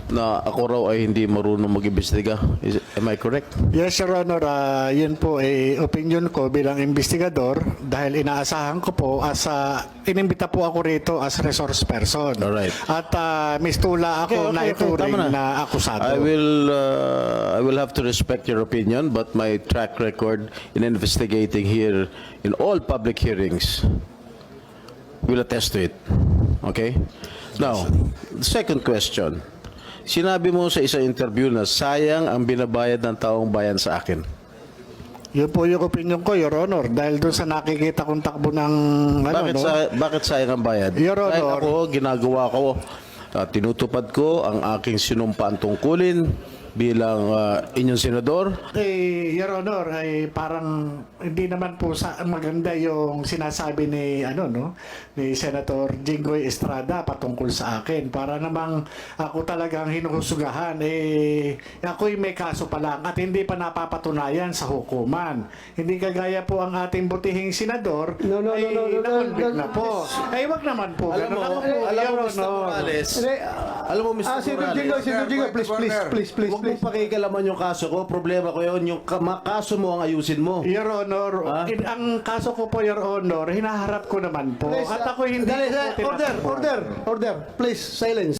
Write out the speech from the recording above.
na ako raw ay hindi marunong mag-imbestiga. Am I correct? Yes, Your Honor. Yun po opinion ko bilang investigador dahil inaasahan ko po inimbita po ako rito as resource person. Alright. At mistula ako na ituring tama na akusado. I will have to respect your opinion, but my track record in investigating here in all public hearings will attest to it. Okay? Now, the second question. Sinabi mo sa isang interview na sayang ang binabayad ng taong bayan sa akin. Yun po yung opinion ko, Your Honor. Dahil doon sa nakikita kong takbo ng... Bakit sayang ang bayad? Your Honor. Dahil ako, ginagawa ko, tinutupad ko ang aking sinumpaan tungkulin bilang inyong senador. Your Honor, parang hindi naman po maganda yung sinasabi ni ni Senator Jinggoy Estrada patungkol sa akin. Para namang ako talagang hinuhusugahan ako'y may kaso pa lang at hindi pa napapatunayan sa hukuman. Hindi kagaya po ang ating butihing senador nakonvict na po. Wag naman po. Alam mo, Mr. Morales. Alam mo, Mr. Morales. Senator Jinggoy, please. Huwag mong pakikalaman yung kaso ko. Problema ko yun. Yung kaso mo ang ayusin mo. Your Honor, ang kaso ko po, Your Honor, hinaharap ko naman po. At ako hindi Order. Please, silence.